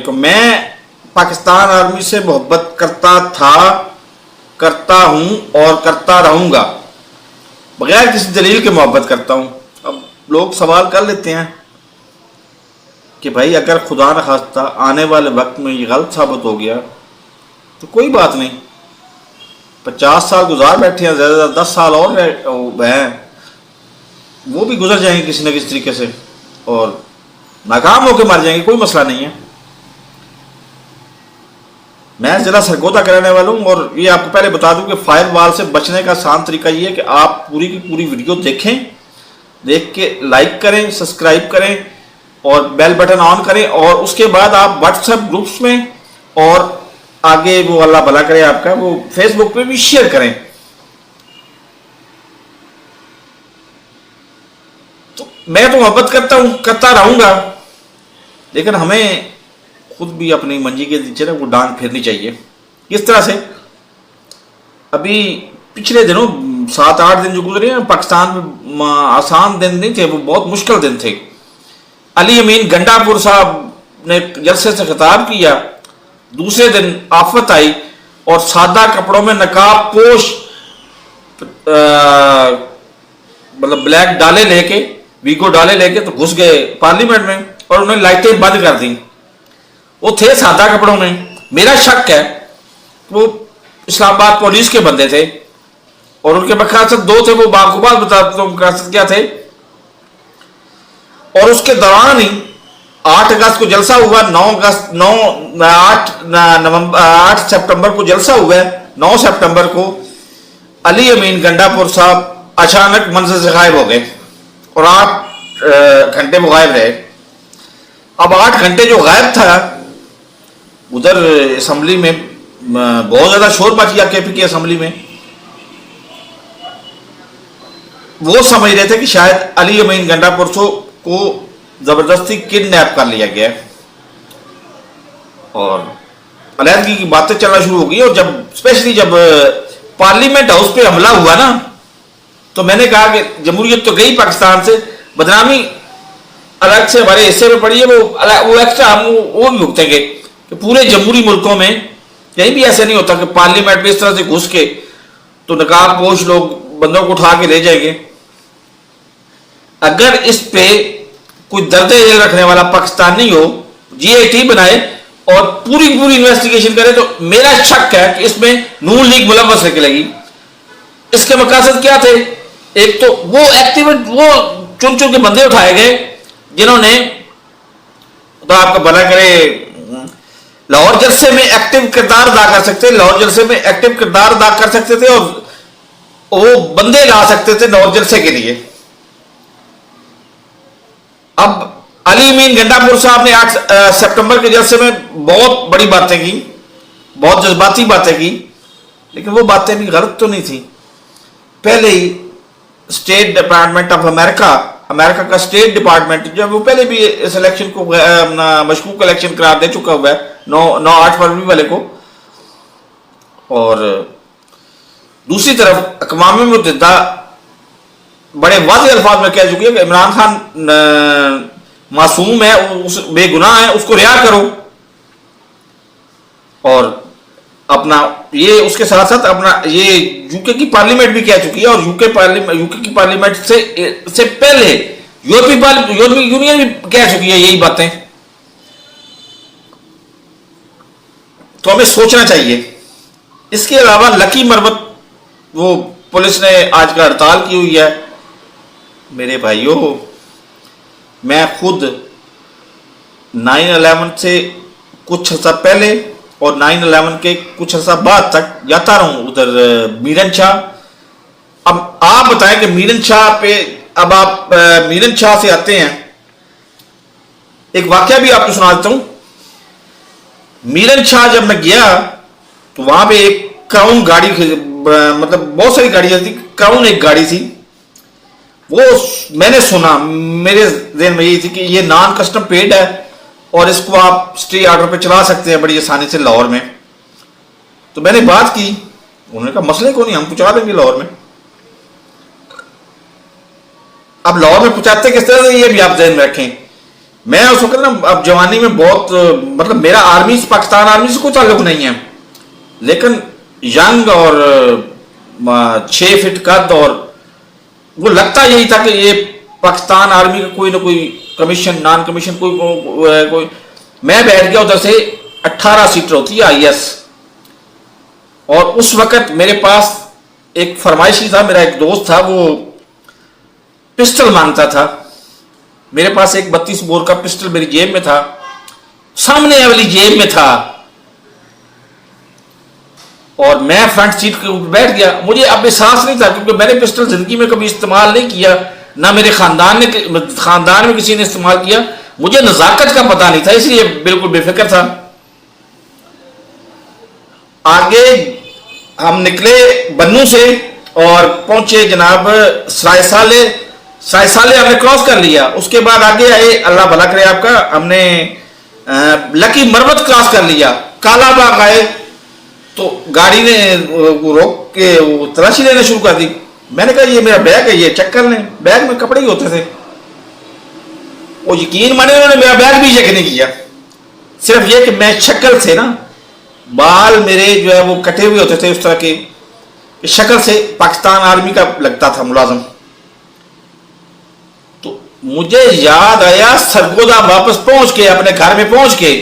अलैकुम। मैं पाकिस्तान आर्मी से मोहब्बत करता था, करता हूं और करता रहूंगा। बगैर किसी दलील के मोहब्बत करता हूं। अब लोग सवाल कर लेते हैं कि भाई अगर खुदा न खास्ता आने वाले वक्त में ये गलत साबित हो गया तो कोई बात नहीं, 50 साल गुजार बैठे हैं, ज़्यादा 10 साल और हैं, वो भी गुजर जाएंगे किसी न किसी तरीके से और नाकाम होकर मर जाएंगे, कोई मसला नहीं है। मैं ज़िला सरगोदा का रहने वाला हूँ और ये आपको पहले बता दूं कि फायरवॉल से बचने का आसान तरीका ये है कि आप पूरी की पूरी वीडियो देखें, देख के लाइक करें, सब्सक्राइब करें और बेल बटन ऑन करें और उसके बाद आप व्हाट्सएप ग्रुप्स में और आगे वो अल्लाह भला करे आपका, वो फेसबुक पे भी शेयर करें। तो मैं तो मोहब्बत करता हूँ, करता रहूंगा, लेकिन हमें खुद भी अपनी मंजी के नीचे ना वो डांग फेरनी चाहिए। किस तरह से? अभी पिछले दिनों 7-8 दिन जो गुजरे हैं पाकिस्तान में, आसान दिन नहीं थे, वो बहुत मुश्किल दिन थे। अली अमीन गंडापुर साहब ने जलसे से खिताब किया, दूसरे दिन आफत आई और सादा कपड़ों में नकाब पोश मतलब ब्लैक डाले लेके, वीगो डाले लेके तो घुस गए पार्लियामेंट में और उन्होंने लाइटें बंद कर दी। वो थे सादा कपड़ों में। मेरा शक है वो इस्लामाबाद पुलिस के बंदे थे और उनके मकासद दो थे, वो बाखुबाज बताते हैं मकासद क्या थे। और उसके दौरान ही 8 अगस्त को जलसा हुआ, 8 सितंबर को जलसा हुआ है, 9 सितंबर को अली अमीन गंडापुर साहब अचानक मंजर से गायब हो गए और 8 घंटे वो गायब रहे। अब 8 घंटे जो गायब था, उधर असम्बली में बहुत ज्यादा शोर मच गया, केपी की असम्बली में। वो समझ रहे थे कि शायद अली अमीन गंडापुर को जबरदस्ती किडनैप कर लिया गया और अलहदगी की बातें चलना शुरू हो गई। और जब स्पेशली जब पार्लियामेंट हाउस पे हमला हुआ ना, तो मैंने कहा कि जमहूरियत तो गई पाकिस्तान से, बदनामी अलग से हमारे हिस्से में पड़ी है, वो एक्स्ट्रा हम वो भी भुगतेंगे कि पूरे जमहूरी मुल्कों में कहीं भी ऐसा नहीं होता कि पार्लियामेंट में इस तरह से घुस के तो नकाब पोश लोग बंदों को उठा के ले जाएंगे। अगर इस पे कोई दर्द दिल रखने वाला पाकिस्तानी हो, जीएटी बनाए और पूरी इन्वेस्टिगेशन करे, तो मेरा शक है कि इसमें नून लीग मुलव्वस निकलेगी। इसके मकासद क्या थे? एक तो वो एक्टिविट, वो चुन चुन के बंदे उठाए गए जिन्होंने, तो आपका भला करे, लाहौर जलसे में एक्टिव किरदार अदा कर सकते, लाहौर जलसे में एक्टिव किरदार अदा कर सकते थे और वो बंदे ला सकते थे लाहौर जलसे के लिए। अब अली अमीन गंडापुर साहब ने 8 सितंबर के जलसे में बहुत बड़ी बातें की, बहुत जज्बाती बातें की, लेकिन वो बातें भी गलत तो नहीं थी। पहले ही स्टेट डिपार्टमेंट ऑफ अमेरिका का स्टेट डिपार्टमेंट जब वो पहले भी इस इलेक्शन को मशकूक इलेक्शन करार दे चुका हुआ है 9-8 फरवरी वाले को। और दूसरी तरफ अक़वाम मुत्तहिदा बड़े वाज़ेह अल्फाज में कह चुकी है कि इमरान खान मासूम है, उस बेगुनाह है, उसको रिहा करो। और अपना ये उसके साथ साथ अपना ये यूके की पार्लियामेंट भी कह चुकी है और यूके की पार्लियामेंट से पहले यूरोपीय यूनियन भी कह चुकी है यही बातें। तो हमें सोचना चाहिए। इसके अलावा लकी मरवत, वो पुलिस ने आज का हड़ताल की हुई है। मेरे भाइयों, मैं खुद 9/11 से कुछ अर्सा पहले और 9/11 के कुछ अर्सा बाद तक जाता रहूं उधर मीरन शाह। अब आप बताएं कि मीरन शाह पे, अब आप मीरन शाह से आते हैं, एक वाकया भी आपको सुना देता हूं। मीरन शाह जब मैं गया तो वहां पे एक क्राउन गाड़ी, मतलब बहुत सारी गाड़ियां थी, क्राउन एक गाड़ी थी। वो मैंने सुना, मेरे ज़हन में यही थी कि ये नॉन कस्टम पेड है और इसको आप स्टे ऑर्डर पे चला सकते हैं बड़ी आसानी से लाहौर में। तो मैंने बात की, उन्होंने कहा मसले को नहीं, हम पहुंचा देंगे लाहौर में। अब लाहौर में पहुंचाते किस तरह से, ये भी आप ध्यान में रखें। मैं उस वक्त ना अब जवानी में बहुत मतलब मेरा आर्मी से, पाकिस्तान आर्मी से कोई ताल्लुक नहीं है, लेकिन यंग और 6 फीट कद, और वो लगता यही था कि ये पाकिस्तान आर्मी का कोई ना कोई कमीशन, नॉन कमीशन कोई मैं बैठ गया उधर से। 18 सीटर होती है आईएएस, और उस वक्त मेरे पास एक फरमाइशी था, मेरा एक दोस्त था, वो पिस्टल मांगता था। मेरे पास एक 32 बोर का पिस्टल मेरी जेब में था, सामने वाली जेब में था, और मैं फ्रंट सीट के ऊपर बैठ गया। मुझे अब एहसास नहीं था, क्योंकि मैंने पिस्टल जिंदगी में कभी इस्तेमाल नहीं किया, ना मेरे खानदान में किसी ने इस्तेमाल किया। मुझे नजाकत का पता नहीं था, इसलिए बिल्कुल बेफिक्र था। आगे हम निकले बन्नू से और पहुंचे जनाब सरायसाले हमने क्रॉस कर लिया। उसके बाद आगे आए, अल्लाह भला करे आपका, हमने लकी मरवत क्रॉस कर लिया। काला बाग आए तो गाड़ी ने रोक के वो तलाशी लेना शुरू कर दी। मैंने कहा ये मेरा बैग है, ये चेक कर लें। बैग में कपड़े ही होते थे। वो यकीन माने उन्होंने मेरा बैग भी चेक नहीं किया, सिर्फ ये कि मैं शक्ल से ना, बाल मेरे जो है वो कटे हुए होते थे उस तरह के, शक्ल से पाकिस्तान आर्मी का लगता था मुलाजम। तो मुझे याद आया सरगोदा वापस पहुंच के, अपने घर में पहुंच के,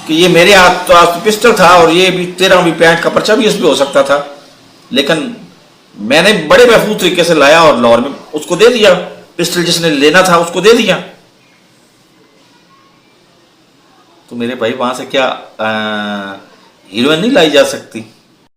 कि ये मेरे हाथ तो पिस्टल था, और ये भी 13वीं पैंट का पर्चा भी इस पे हो सकता था, लेकिन मैंने बड़े महफूज तरीके से लाया और लाहौर में उसको दे दिया। पिस्टल जिसने लेना था उसको दे दिया। तो मेरे भाई वहां से क्या हीरोइन नहीं लाई जा सकती?